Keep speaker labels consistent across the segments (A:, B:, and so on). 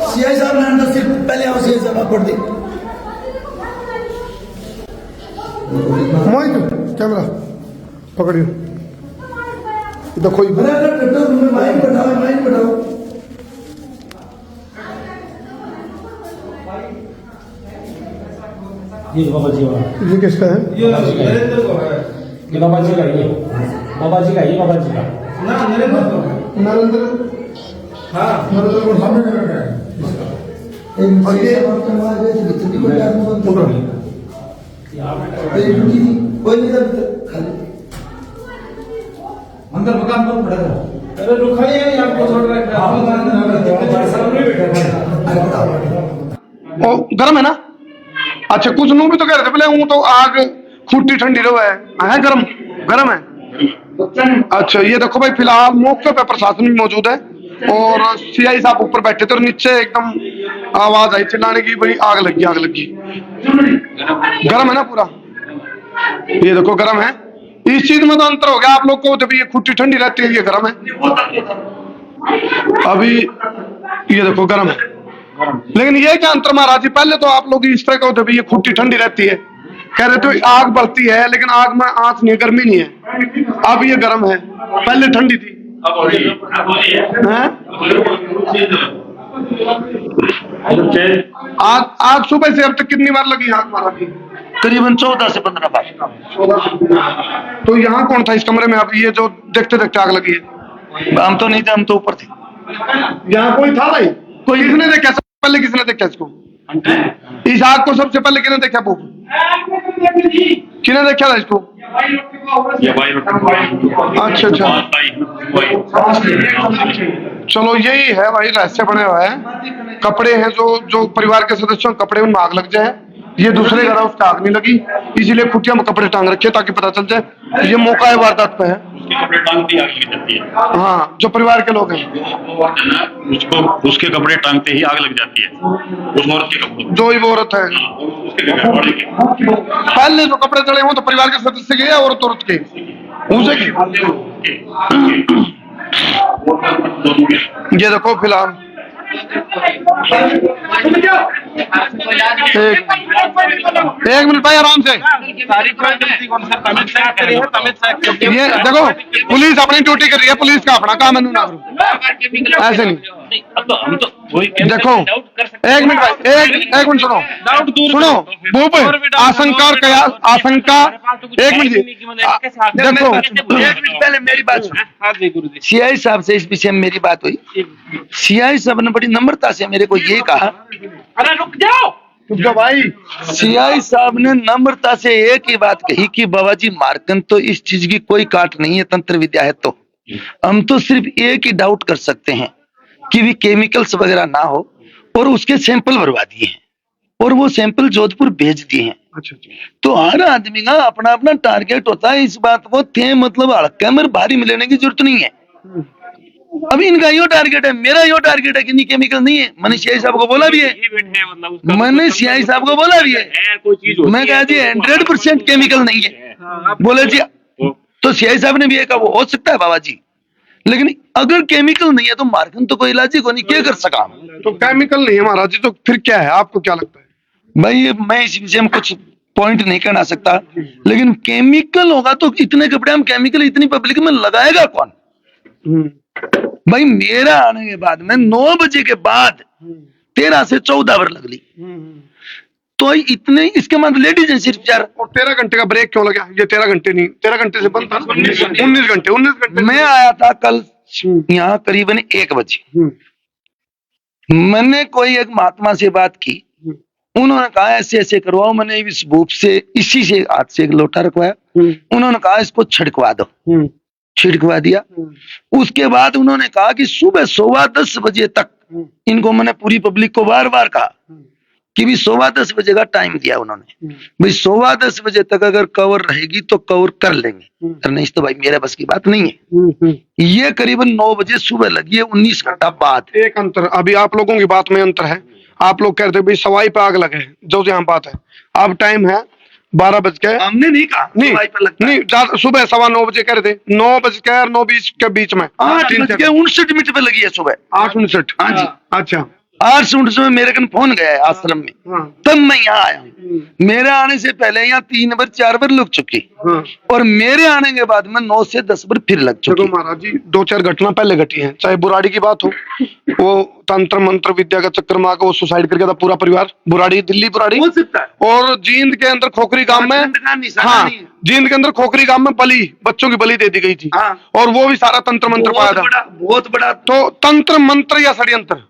A: CI साहब ने अंदर से पहले आओ, सीआई साहब आप पढ़ दे।
B: मोहित कैमरा पकड़ियो, देखो
A: माइक बढ़ाओ, माइक बढ़ाओ।
C: ये बाबा जी वाला,
B: ये किसका है?
C: ये बाबा जी का है, ये बाबा जी का, ये बाबा जी का, ये बाबा जी का ना,
B: नरेंद्र।
A: हाँ,
B: नरेंद्र को सामने रखा है।
A: और ये कितनी कोई आदमी बंद
B: पकड़ो।
A: ये ड्यूटी थी, कोई नहीं था खाली अंदर मकान कौन खड़ा था?
C: अरे रुका ही है, आपको छोड़ रहा है, सामने बैठा है।
B: ओ गर्म है ना? अच्छा, कुछ लोग भी तो कह रहे थे पहले हूँ तो आग खूटी ठंडी रहो है गर्म गर्म है। अच्छा, ये देखो भाई, फिलहाल मौके पे प्रशासन भी मौजूद है और सीआई साहब ऊपर बैठे थे और नीचे एकदम आवाज आई चिल्लाने की, भाई आग लगी, आग लगी। गर्म है ना पूरा? ये देखो गर्म है। इस चीज में तो अंतर हो गया आप लोग को, जब ये खूटी ठंडी रहती है, ये गर्म है। अभी ये देखो गर्म है, लेकिन ये क्या अंतर महाराज जी, पहले तो आप लोग इस तरह का होते, ये खूटी ठंडी रहती है, कह रहे थे आग बढ़ती है, लेकिन आग में आंच नहीं, गर्मी नहीं है। अब ये गर्म है, पहले ठंडी थी। आज सुबह से अब तक कितनी बार लगी आग महाराज जी?
D: करीबन 14 से 15 बार।
B: तो यहाँ कौन था इस कमरे में? अब ये जो देखते देखते आग लगी है।
D: हम तो नहीं थे, हम तो ऊपर थे।
B: यहाँ कोई था नहीं? कोई किसने देखा पहले? किसने देखा इसको? इस आग को सबसे पहले किसने देखा? वो किसने देखा था इसको? अच्छा अच्छा, चलो यही है भाई, रहस्य बने हुआ है। कपड़े हैं जो परिवार के सदस्यों के कपड़े, उनमें आग लग जाए। ये दूसरे घर उसका आग नहीं लगी, इसीलिए खुटिया में कपड़े टांग रखे ताकि पता चल जाए। ये मौका है वारदात पे है।
E: उसके कपड़े टांगते ही आग लग जाती है।
B: हाँ, जो परिवार के लोग हैं
E: उसको उसके कपड़े टांगते ही आग लग जाती है, उस औरत के कपड़े,
B: जो ही वो औरत है।
E: उसके घर वाले के
B: पहले जो कपड़े चढ़े हों तो परिवार के सदस्य के या औरत के? उनसे ये देखो फिलहाल एक मिनट भाई, आराम से। ये देखो, पुलिस अपनी ड्यूटी कर रही है, पुलिस का अपना काम है, ना करो ऐसे नहीं। देखो एक मिनट भाई, एक मिनट सुनो भूप, आशंका और कयास, आशंका। एक मिनट जी, देखो
D: पहले मेरी बात सुनो। सीआई साहब से इस विषय में मेरी बात हुई। सीआई साहब ने बड़ी नम्रता से मेरे को ये कहा,
C: अरे रुक जाओ
B: भाई।
D: सीआई साहब ने नम्रता से एक ही बात कही कि बाबा जी मार्कन तो इस चीज की कोई काट नहीं है, तंत्र विद्या है, तो हम तो सिर्फ एक ही डाउट कर सकते हैं कि भी केमिकल्स वगैरह ना हो, और उसके सैंपल भरवा दिए हैं और वो सैंपल जोधपुर भेज दिए हैं।
B: अच्छा,
D: तो हर आदमी का अपना अपना टारगेट होता है, इस बात को थे मतलब हल्का में भारी में लेने की जरूरत नहीं है। अभी इनका यो टारगेट है, मेरा यो टारगेट है कि नहीं केमिकल नहीं है। मैंने सीआई साहब को बोला भी है, मैंने सीआई साहब को बोला भी है, मैं कहा जी 100% केमिकल नहीं है। बोले जी, तो सीआई साहब ने भी कहा वो हो सकता है बाबा जी, लेकिन अगर केमिकल नहीं है तो मार्कन तो कोई इलाज ही को नहीं, क्या कर सका।
B: तो केमिकल नहीं है महाराज जी, तो फिर क्या है? आपको क्या लगता है?
D: भाई मैं इस विषय में कुछ पॉइंट नहीं कहना सकता, लेकिन केमिकल होगा तो इतने कपड़े हम केमिकल इतनी पब्लिक में लगाएगा कौन? भाई मेरा आने के बाद में 9 बजे के बाद 13 से 14 बार लगली, तो इतने इसके बाद लेडीज हैं सिर्फ 4।
B: और 13 घंटे का ब्रेक क्यों लगा? ये 13 घंटे नहीं, 13 घंटे से बंद था, 19 घंटे।
D: मैं आया था कल यहाँ करीबन 1 बजे। मैंने कोई एक महात्मा से बात की, उन्होंने कहा ऐसे ऐसे करवाओ। मैंने इस भूप से इसी से हाथ से एक लोटा रखवाया, उन्होंने कहा इसको छिड़कवा दो, छिड़कवा दिया। उसके बाद उन्होंने कहा कि सुबह 10:15 बजे तक, इनको मैंने पूरी पब्लिक को बार बार कहा कि भी 10:15 बजे का टाइम दिया उन्होंने, भाई 10:15 बजे तक अगर कवर रहेगी तो कवर कर लेंगे, और नहीं तो भाई मेरे बस की बात नहीं है। ये करीबन 9 बजे सुबह लगी है, 19 घंटा बाद।
B: एक अंतर अभी आप लोगों की बात में अंतर है। आप लोग कहते भाई सवाई पे आग लगे, जो यहाँ बात है। अब टाइम है 12 बज के
D: हमने नहीं कहा
B: नहीं
D: सफाई पे लगता है।
B: नहीं सुबह 9:15 बजे कह रहे थे, 9 बजकर 9:20 के बीच में
D: 8:59 पे लगी है सुबह।
B: 8:59।
D: हाँ जी।
B: अच्छा
D: 8:59 में मेरे कन फोन गया है आश्रम में,
B: हाँ
D: तब मैं यहाँ आया हूँ। मेरे आने से पहले यहाँ 3 बार 4 बार लग चुकी,
B: हाँ।
D: और मेरे आने के बाद में 9 से 10 बार फिर लग
B: देखो
D: चुकी।
B: महाराज जी 2-4 घटना पहले घटी है, चाहे बुराड़ी की बात हो, वो तंत्र मंत्र विद्या का चक्कर में आकर वो सुसाइड करके था पूरा परिवार, बुराड़ी, दिल्ली बुराड़ी।
D: हो सकता है।
B: और जींद के अंदर खोखरी गांव में,
D: आतंक का निशाना
B: हाँ
D: नहीं है।
B: जींद के अंदर खोखरी गांव में बच्चों की बलि दे दी गई थी,
D: हाँ।
B: और वो भी सारा तंत्र मंत्र पाया था।
D: बहुत बड़ा
B: तो तंत्र मंत्र या षड्यंत्र,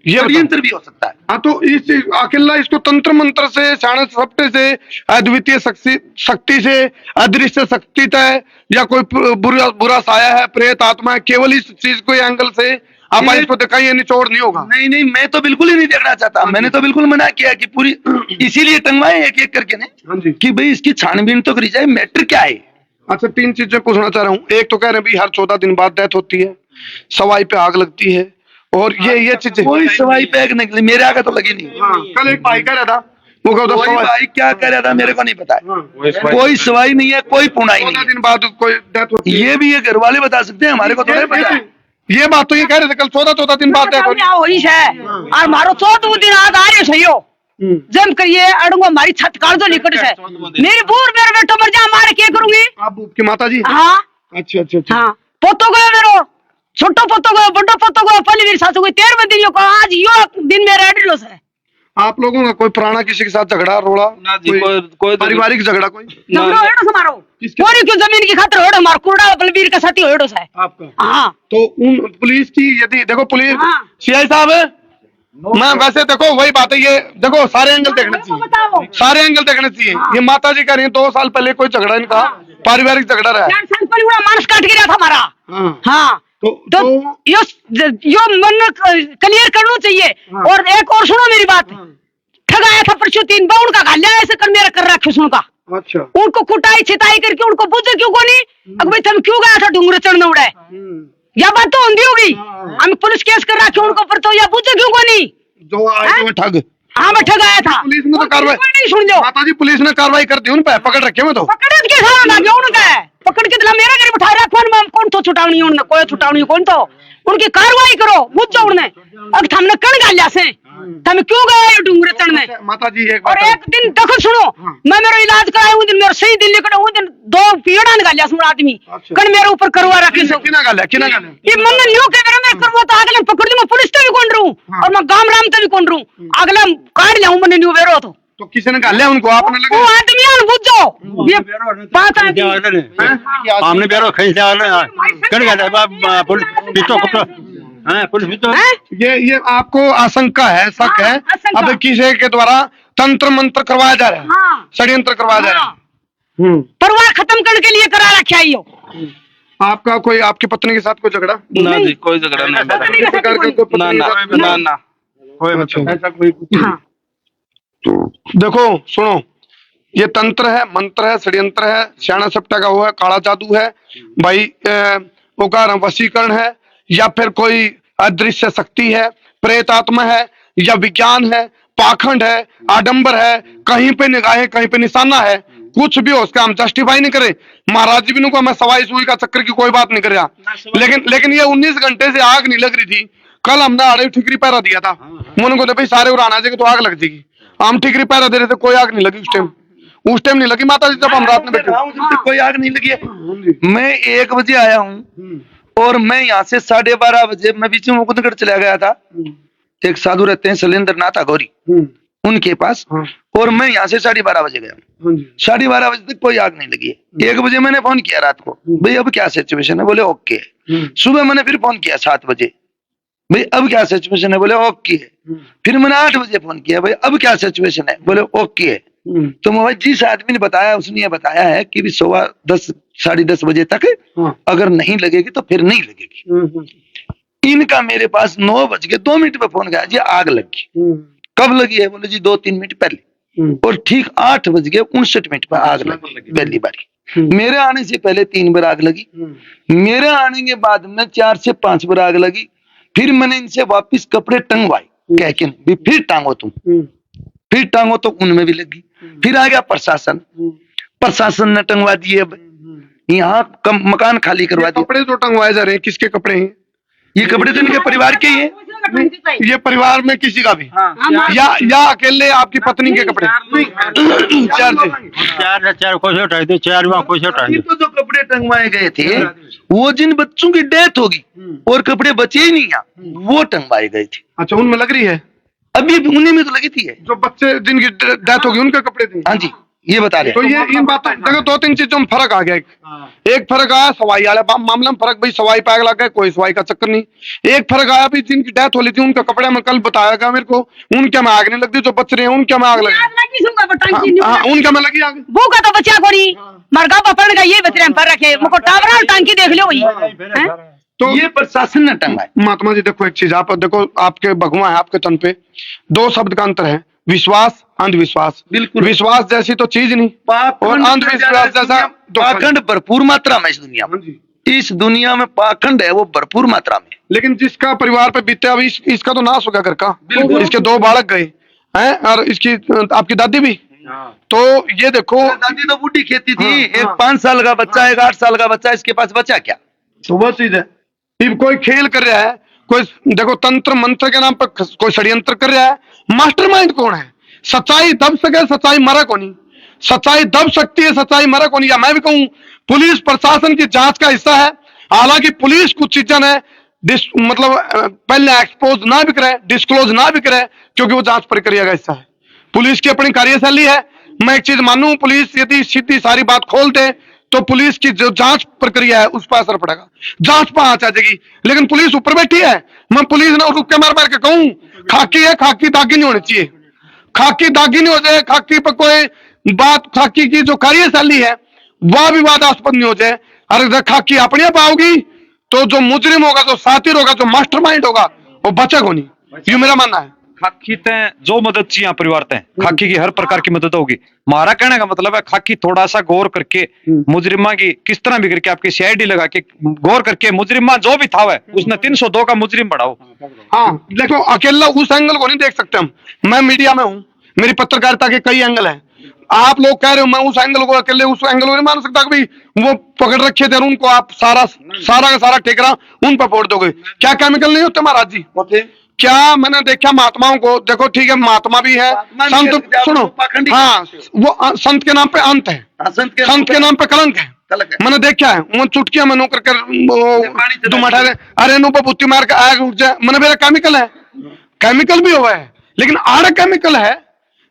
B: ये
D: षड्यंत्र भी हो सकता है।
B: हाँ, तो इस अकेला इसको तंत्र मंत्र से, शाण सपटे से, अद्वितीय शक्ति से, अदृश्य शक्ति तय, या कोई बुरा साया है, प्रेत आत्मा है, केवल इस चीज को एंगल से आप इसको देखा, ये निचोड़ नहीं होगा।
D: नहीं नहीं, मैं तो बिल्कुल ही नहीं देखना चाहता। मैंने तो बिल्कुल मना किया कि पूरी इसीलिए टंगवाए एक एक करके ने,
B: हाँ जी।
D: कि भाई इसकी छानबीन तो करी जाए, मैटर क्या है।
B: अच्छा 3 चीजें पूछना चाह रहा हूँ। एक तो कह रहे हैं भी हर 14 दिन बाद डेथ होती है, सवाई पे आग लगती है, और ये चीजें
D: कोई सवाई पैक निकली, मेरे आगे तो लगी नहीं।
B: हाँ, कल एक भाई कह रहा था, वो कहता
D: कोई भाई क्या कह रहा था मेरे को नहीं पता है। कोई सवाई नहीं है, कोई पुनाई नहीं
B: 14
D: है।
B: दिन बाद कोई डेथ होती है।
D: ये भी ये घर वाले बता सकते हैं, हमारे को थोड़ा पता है।
B: ये बात तो ये कह रहे थे कल 14 दिन बाद डेथ होती है।
F: होई है और मारो 14 दिन आज आ रहे सही जम करिए अड़ूंगा हमारी छत काट दो निकट से मेरी बूर मेरे बेटो मर जा मारे क्या करूंगी
B: आप की माता जी?
F: हाँ
B: अच्छा अच्छा अच्छा।
F: हाँ पोतो गयो मेरो छोटो पोतो गयो बड़ो पोतो गयो पहली मेरी सासू गई 13वें दिन यो को आज यो दिन मेरा एड्रेस है।
B: आप लोगों का कोई पुराना किसी के साथ झगड़ा रोड़ा, कोई पारिवारिक झगड़ा, कोई
F: झगड़ो हेडो से मारो कोरी क्यों जमीन की खातिर हेडो मार कुरड़ा बलबीर का साथी हेडो से
B: आपका?
F: हाँ
B: तो उन पुलिस की यदि देखो पुलिस
F: हाँ।
B: सीआई साहब, मैं वैसे देखो वही बात है, ये देखो सारे एंगल देखना
F: बताओ।
B: चाहिए, सारे एंगल देखना चाहिए। ये माता जी कह रही है 2 साल पहले कोई झगड़ा इनका पारिवारिक झगड़ा रहा है।
F: 4 साल पहले पूरा मानस काट गिरा था हमारा।
B: हाँ।
F: हाँ तो यो मन क्लियर करना चाहिए। और एक और सुनो मेरी बात, ठगाया था परसों 3 बाउंड का गालिया ऐसे कर मेरा कर रखा सुन का।
B: अच्छा
F: उनको कुटाई छिताई करके उनको बुझे क्यों को नहीं अब भाई तुम क्यों गया था डूंगर चढ़ने उड़े या बात तो होंगी होगी हम पुलिस केस कर रखे उनको पर तो या बुझे क्यों को नहीं
B: जो आए वो ठग,
F: हाँ मैं ठगाया था
B: पुलिस ने तो कार्रवाई
F: नहीं सुन लो
B: माता जी, पुलिस ने कार्रवाई कर दी उन पे, पकड़ रखे मैं तो
F: पकड़े के सारा ना गया उनका पकड़ के दिला मेरा घर बिठा रहा कौन तो छुटावनी उनने कोई छुटावनी कौन तो उनकी कार्रवाई करो बुझ जाओ उन्हें अब हमने कण गालिया से तुम क्यों गए डूंगरे चढ़ने।
B: माता जी एक
F: और
B: बात
F: एक दिन देखो सुनो मैं मेरा इलाज कराया हूँ दिन मेरा सही दिन लेकर वो दिन 2 पीड़ा निकालिया सुन आदमी कण मेरे ऊपर करवा रखे सो
B: किना गालिया
F: ये मन ने न्यू के मेरे करवा तो अगले पकड़ दूं मैं पुलिस तो भी कौन रहूं और मैं गांव राम तो भी कौन रहूं अगला काट लिया हूं मैंने न्यू बेरो तो
B: किसी ने गालिया उनको, आपने
F: वो
B: लगे
F: आदमी आन बुझ जाओ ये 5 आदमी
E: हमने बेरो खींच दिया कर गया था पुलिस भी तो
B: ये आपको आशंका है, शक है
F: आशंका।
B: अब किसी के द्वारा तंत्र मंत्र करवाया जा रहा है,
F: हाँ।
B: षड्यंत्र करवाया जा रहा है।
F: परिवार खत्म करने के लिए करा रखा है यो।
B: आपका कोई आपकी पत्नी के साथ कोई झगड़ा?
D: ना जी कोई झगड़ा नहीं मेरा।
B: किसी प्रकार का कोई
D: ना
B: पत्नी
D: ना
B: के साथ-
D: ना ना
B: कोई मतलब ऐसा कोई
F: हाँ
B: देखो सुनो, ये तंत्र है, मंत्र है, षड्यंत्र है, श्याणा सप्टा का वो है, काला जादू है भाई, वो कह रहा हूं वशीकरण है, या फिर कोई अदृश्य शक्ति है, प्रेत आत्मा है, या विज्ञान है, पाखंड है, आडंबर है, कहीं पे निगाहें कहीं पे निशाना है, कुछ भी हो उसका हम जस्टिफाई नहीं करे। महाराज जी भी को मैं सवाई सुई का चक्कर की कोई बात नहीं कर रहा, लेकिन ये 19 घंटे से आग नहीं लग रही थी। कल हमने आड़े ठिकरी पैरा दिया था, मैंने को भाई सारे उड़ाना जाएगा तो आग लग जाएगी, हम ठिकरी पैरा दे रहे थे, कोई आग नहीं लगी उस टाइम नहीं लगी माता जी, जब हम रात में बैठे
D: कोई आग नहीं लगी है। मैं 1 बजे आया हूँ और मैं यहाँ से 12:30 बजे मैं बीच में मुकुंदगढ़ चला गया था, एक साधु रहते हैं शैलेंद्र नाथ अघोरी उनके पास, और मैं यहाँ से 12:30 बजे गया हूँ। 12:30 बजे तक कोई आग नहीं लगी है। 1 बजे मैंने फोन किया रात को, भाई अब क्या सिचुएशन है, बोले ओके है। सुबह मैंने फिर फोन किया 7 बजे, भाई अब क्या सिचुएशन है, बोले ओके है। फिर मैंने 8 बजे फोन किया, भाई अब क्या सिचुएशन है, बोले ओके है। तो मोबाइल जिस आदमी ने बताया उसने ये बताया है कि 10:15 10:30 बजे तक अगर नहीं लगेगी तो फिर नहीं लगेगी। इनका मेरे पास 9:02 पे फोन गया जी आग लगी। कब लगी है, बोले जी 2-3 मिनट पहले, और ठीक 8:59 पे आग लगी पहली बारी। मेरे आने से पहले 3 बार आग लगी, मेरे आने के बाद में 4 से 5 बार आग लगी। फिर मैंने इनसे वापिस कपड़े टंगवाए, कह के फिर टांगो तुम, फिर टांगो तो उनमें भी लगी। फिर आ गया प्रशासन, प्रशासन ने टंगवा दिए। अब यहाँ मकान खाली करवा दिए।
B: कपड़े जो टंगवाए जा रहे हैं किसके कपड़े हैं?
D: ये कपड़े तो इनके परिवार के ही हैं।
B: ये परिवार में किसी का भी या अकेले आपकी पत्नी के कपड़े?
E: चार कोई हटाई दे, चार वहाँ कोई हटाई
D: ये तो जो कपड़े टंगवाए गए थे वो जिन बच्चों की डेथ होगी और कपड़े बचे ही नहीं यहाँ, वो टंगवाए गए थे।
B: अच्छा, उनमें लग रही है?
D: अभी उन्हीं में तो लगी थी है।
B: जो बच्चे जिनकी डेथ होगी उनके कपड़े थे?
D: हाँ जी, ये बता रहे।
B: तो ये इन बातों देखो, दो तीन चीजों में फर्क आ गया। एक फर्क आया सवाई वाले मामले में फर्क, भाई सवाई पैग लग गए, कोई सवाई का चक्कर नहीं। एक फर्क आया भी जिनकी डेथ हो रही थी उनका कपड़े में कल बताया गया मेरे को, उनके में आग नहीं लगती, जो बच रहे हैं उनके में आग लगी। उनके में लगी आग।
F: वो का तो बचा कोनी मरगा पकड़ गई, ये बचरे पर रखे मुको टावरा टांकी देख लो वही।
B: तो
D: ये प्रशासन ने टंगाए।
B: महात्मा जी देखो, एक चीज आप देखो, आपके भगवा है आपके तन पे, दो शब्द का अंतर है, विश्वास अंधविश्वास।
D: बिल्कुल।
B: विश्वास जैसी तो चीज नहीं और अंधविश्वास जैसा
D: पाखंड भरपूर मात्रा में इस दुनिया में। इस दुनिया में पाखंड है वो भरपूर मात्रा में।
B: लेकिन जिसका परिवार पे बीते, अभी इसका तो नाश हो गया घर का, इसके दो बालक गए हैं और इसकी आपकी दादी भी। तो ये देखो,
D: दादी तो बूढ़ी खेती थी। एक 5 साल का बच्चा, एक 8 साल का बच्चा, इसके पास बचा क्या?
B: तो वो चीज है। अब कोई खेल कर रहा है, कोई देखो तंत्र मंत्र के नाम पर कोई षड्यंत्र कर रहा है। मास्टरमाइंड कौन है? सच्चाई दब सके, सच्चाई मरा कोनी। सच्चाई दब सकती है, सच्चाई मरा कोनी। या मैं भी कहूं पुलिस प्रशासन की जांच का हिस्सा है। हालांकि पुलिस कुछ चीजें है मतलब पहले एक्सपोज ना भी करे, डिस्क्लोज ना भी करे, क्योंकि वो जांच प्रक्रिया का हिस्सा है। पुलिस की अपनी कार्यशैली है। मैं एक चीज मानूं, पुलिस यदि सीधी सारी बात खोल दे तो पुलिस की जो जांच प्रक्रिया है उस पर असर पड़ेगा, जांच पर आ जाएगी। लेकिन पुलिस ऊपर बैठी है, मैं पुलिस ने रुक के मार मार के कहूं खाकी है, खाकी दागी नहीं होनी चाहिए। खाकी दागी नहीं हो जाए, खाकी पर कोई बात, खाकी की जो कार्यशैली है वह विवादास्पद नहीं हो जाए। अरे खाकी अपने आप आओगी तो जो मुजरिम होगा, जो सातिर होगा, जो मास्टरमाइंड होगा, वो बचेगा नहीं। ये मेरा मानना है।
G: खाकी ते जो मदद चाहिए परिवार ते, खाकी की हर प्रकार की मदद होगी। हमारा कहने का मतलब है खाकी थोड़ा सा गौर करके मुजरिमा की किस तरह भी करके आपकी सीआईडी लगा के गौर करके मुजरिमा जो भी था है उसने 302 का मुजरिम बढ़ाओ।
B: हाँ देखो, अकेला उस एंगल को नहीं देख सकते हम। मैं मीडिया में हूँ, मेरी पत्रकारिता के कई एंगल है। आप लोग कह रहे हो मैं उस एंगल को अकेले उस एंगल को नहीं मान सकता कि भाई वो पकड़ रखे थे और उनको आप सारा का सारा ठेकरा उन पर फोड़ दोगे। क्या केमिकल नहीं होते महाराज जी? क्या मैंने देखा महात्माओं को, देखो ठीक है महात्मा भी है, संत सुनो, हाँ वो संत के नाम पे अंत है, संत के नाम पे कलंक है। मैंने देखा है वो चुटकियां मनो कर दुमठा दे, अरे नो बुत्ती मार के आग उठ जाए। मैंने मेरा केमिकल है, केमिकल भी हुआ है, लेकिन आड़ केमिकल है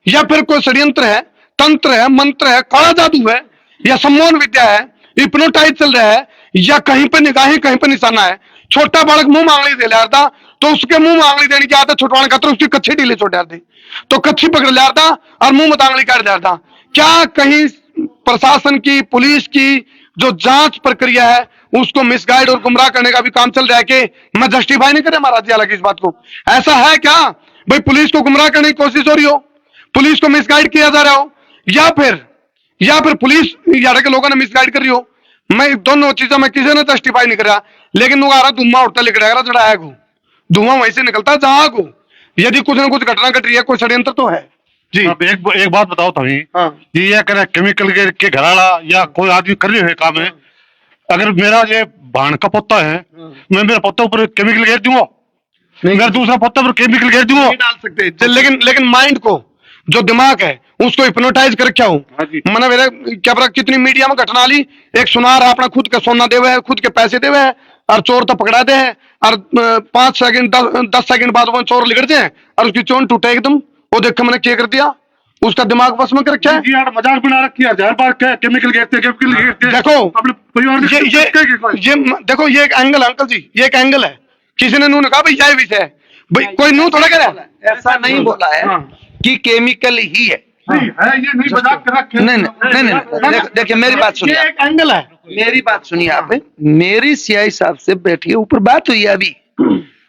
B: या फिर कोई षड्यंत्र है, तंत्र है, मंत्र है, काला जादू है, या सम्मोहन विद्या है, हिप्नोटाइज चल रहा है, या कहीं पे निगाहें कहीं पे निशाना है। छोटा बालक मुंह मांगली दे लिया था तो उसके मुंह मांगली देने की आदत छुटवाने का, तो उसकी कच्छी ढीले छोड़ दी तो कच्छी पकड़ लिया था और मुंह में आंगली काट दिया था। क्या कहीं प्रशासन की, पुलिस की जो जांच प्रक्रिया है उसको मिसगाइड और गुमराह करने का भी काम चल रहा है? कि मैं जस्टिफाई नहीं कर रहा महाराज जी हालांकि इस बात को, ऐसा है क्या भाई पुलिस को गुमराह करने की कोशिश हो रही हो, पुलिस को मिसगाइड किया जा रहा हो, या फिर पुलिस यार के लोगों ने मिसगाइड कर रही हो? मैं दोनों चीजें मैं किसी ने जस्टिफाई नहीं कर रहा, लेकिन वो आ रहा धुआं उठता लिख रहा जड़ा आग हो, धुआं वहीं से निकलता है जहां आग हो। यदि कुछ ना कुछ घटना घट रही है, कोई षड्यंत्र तो है जी।
E: अब एक बात बताओ तभी, ये करे केमिकल के घराड़ा या कोई आदमी कर रहे हुए काम है, अगर मेरा ये भाण का पोता है, मैं मेरे पोते ऊपर केमिकल घेर दूंगा, मेरा दूसरा पोता पर केमिकल घेर दूंगा?
B: नहीं डाल सकते, लेकिन माइंड को, जो दिमाग है उसको हिप्नोटाइज कर क्या हूँ मैंने मेरे क्या पता कितनी मीडिया में घटना ली। एक सुनार अपना खुद के सोना देवे है, खुद के पैसे देवे है और चोर तो पकड़ा दे है और 5 सेकंड 10 सेकंड बाद वो चोर लिगड़ जाए और उसकी चोन टूटे एकदम। वो देख के मैंने क्या कर दिया, उसका दिमाग बस में कर रखा है।
E: यार मजाक बना रखी है, हर बार केमिकल घेरते
B: देखो
E: अपने परिवार
B: ये देखो ये एक एंगल है अंकल जी, ये एक एंगल है। किसी ने कहा भाई यह विषय है, भाई कोई नू थोड़ा कह रहा है,
D: ऐसा नहीं बोला है कि केमिकल ही है।
E: नहीं है, ये नहीं मजाक कर रखा है।
D: नहीं, देखिए मेरी बात सुनिए,
B: एक एंगल है,
D: मेरी बात सुनिए आप। मेरी सीआई साहब से बैठिए, ऊपर बात हुई अभी।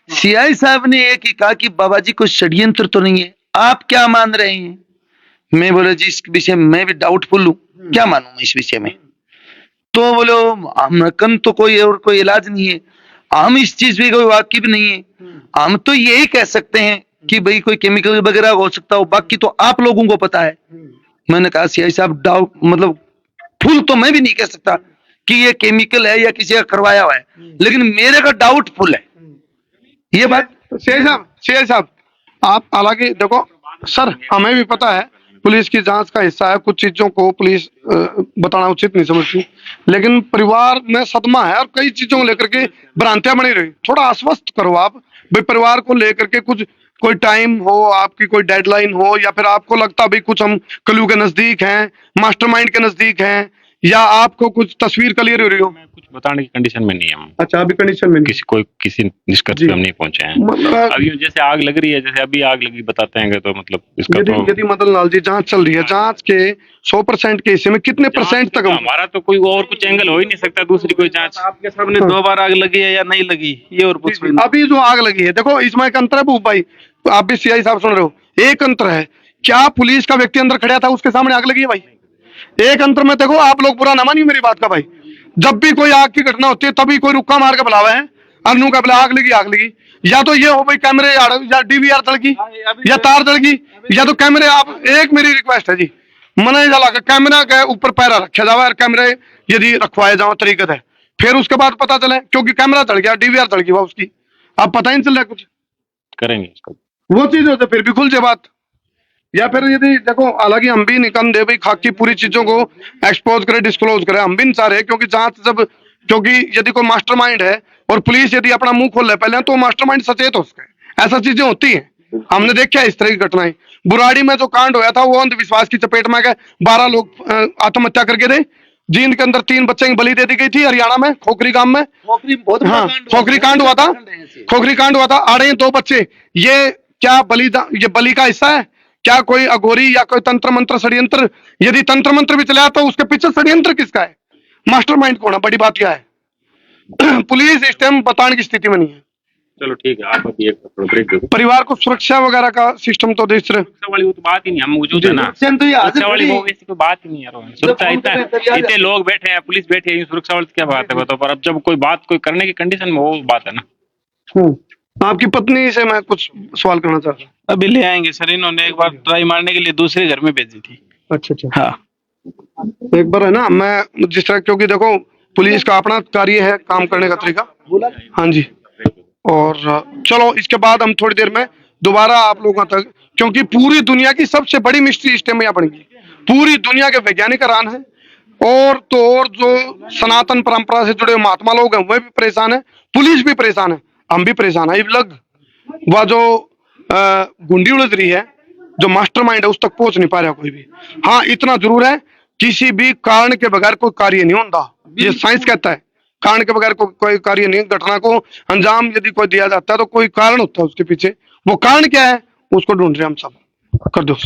D: सीआई साहब ने एक ही कहा कि बाबा जी कुछ षड्यंत्र तो नहीं है, आप क्या मान रहे हैं? मैं बोले जी इस विषय में मैं भी डाउटफुल हूँ, क्या मानूं मैं इस विषय में? तो बोलो हम तो कोई और कोई इलाज नहीं है, हम इस चीज भी कोई वाकिफ नहीं है, हम तो यही कह सकते हैं कि भाई कोई केमिकल वगैरह हो सकता हो, बाकी तो आप लोगों को पता है। मैंने कहा सीआई साहब डाउट मतलब फुल तो मैं भी नहीं कह सकता कि ये केमिकल है या किसी का करवाया हुआ है, लेकिन मेरे का डाउट फुल है ये बात।
B: सीआई साहब आप हालांकि देखो सर, हमें भी पता है पुलिस की जांच का हिस्सा है, कुछ चीजों को पुलिस बताना उचित नहीं समझती, लेकिन परिवार में सदमा है और कई चीजों को लेकर के भ्रांतियां बनी रही। थोड़ा आश्वस्त करो आप भाई, परिवार को लेकर के कुछ कोई टाइम हो, आपकी कोई डेडलाइन हो, या फिर आपको लगता भाई कुछ हम क्लू के नजदीक हैं, मास्टरमाइंड के नजदीक हैं, या आपको कुछ तस्वीर क्लियर हो रही हो।
H: कुछ बताने की कंडीशन में नहीं है हम।
B: अच्छा, अभी कंडीशन में नहीं।
H: किसी निष्कर्ष
B: जी।
H: पे हम नहीं पहुंचे हैं।
B: मतलब
H: अभी जैसे आग लग रही है, जैसे अभी आग लगी बताते हैं तो मतलब इसका
B: यदि मदन लाल जी जांच चल रही है, जांच के 100% के हिस्से में कितने परसेंट तक
H: हमारा तो कोई और कुछ एंगल हो ही नहीं सकता, दूसरी कोई जांच।
C: आपके सामने 2 बार आग लगी है या नहीं लगी, ये और कुछ नहीं।
B: अभी जो आग लगी है, देखो इसमें एक अंतर है भूप भाई, आप भी सीआई साहब सुन रहे हो, एक अंतर है, क्या पुलिस का व्यक्ति अंदर खड़ा था उसके सामने आग लगी है भाई? एक अंतर में देखो, आप लोग बुरा ना मानिए मेरी बात का भाई, जब भी कोई आग की घटना होती है तभी कोई रुक्का मार के बुलावा है, अनु का बुला आग लगी, या तो ये हो भाई कैमरे या डीवीआर जल गई या तार जल गई, या तो कैमरे, आप एक मेरी रिक्वेस्ट है जी, मना जला के कैमरा के ऊपर पैरा रखा जावा और कैमरे यदि रखवाए जाओ तरीकत है, फिर उसके बाद पता चले, क्योंकि कैमरा चढ़ गया, डीवीआर चढ़ गई उसकी, अब पता ही नहीं चल रहा कुछ,
H: करेंगे इसको।
B: वो चीज होते फिर भी खुल जाए बात। या फिर यदि देखो, हालांकि हम भी निकम दे भाई खाकी पूरी चीजों को एक्सपोज करे, डिस्क्लोज करे, हम भी नहीं चाह रहे, क्योंकि जांच जब, क्योंकि यदि कोई मास्टरमाइंड है और पुलिस यदि अपना मुंह खोल ले पहले, तो मास्टरमाइंड सचेत हो सके, ऐसा चीजें होती हैं, हमने देखा है इस तरह की घटनाएं। बुराड़ी में जो कांड होया था वो अंधविश्वास की चपेट में गए, 12 लोग आत्महत्या करके थे, जींद के अंदर 3 बच्चे की बलि दे दी गई थी, हरियाणा में खोखरी गांव में। हाँ, खोखरी कांड हुआ था, खोखरी कांड हुआ था, आड़े 2 बच्चे, ये क्या ये बलि का हिस्सा है? क्या कोई अघोरी या कोई तंत्र मंत्र षड्यंत्र? यदि तंत्र मंत्र भी चला तो उसके पीछे षड्यंत्र किसका है? मास्टरमाइंड कौन है? बड़ी बात क्या है? पुलिस इस टाइम बताने की स्थिति में नहीं है।
H: चलो ठीक है, आप अभी एक ब्रेक दो।
B: परिवार को सुरक्षा वगैरह का सिस्टम तो देख रहे,
H: सुरक्षा वाली वो तो बात ही नहीं, हम मौजूद है ना, सुरक्षा वाली वो ऐसी कोई बात ही नहीं है रोहन। सुरक्षा इतने लोग बैठे हैं, पुलिस बैठे है, सुरक्षा वाली क्या बात है बताओ? पर अब जब कोई बात कोई करने की कंडीशन में, वो बात है ना।
B: आपकी पत्नी से मैं कुछ सवाल करना चाहता हूँ।
C: अभी ले आएंगे सर, इन्होंने एक बार ट्राई मारने के लिए दूसरे घर में भेजी थी।
B: अच्छा,
C: हाँ
B: एक बार है ना, मैं जिस तरह, क्योंकि देखो पुलिस का अपना कार्य है, काम करने का तरीका। हाँ जी, और चलो इसके बाद हम थोड़ी देर में दोबारा आप लोगों तक, क्योंकि पूरी दुनिया की सबसे बड़ी मिस्ट्री इस टाइम यहाँ बनेगी, पूरी दुनिया के वैज्ञानिक हैरान है, और तो और जो सनातन परंपरा से जुड़े महात्मा लोग हैं वे भी परेशान है, पुलिस भी परेशान है, हम भी परेशान है। लग वह जो गुंडी उलझ रही है, जो मास्टरमाइंड है, उस तक पहुंच नहीं पा रहा कोई भी। हाँ, इतना जरूर है, किसी भी कारण के बगैर कोई कार्य नहीं होता, ये साइंस कहता है, कारण के बगैर कोई कार्य नहीं। घटना को अंजाम यदि कोई दिया जाता है तो कोई कारण होता है उसके पीछे, वो कारण क्या है उसको ढूंढ रहे हम सब। कर दो।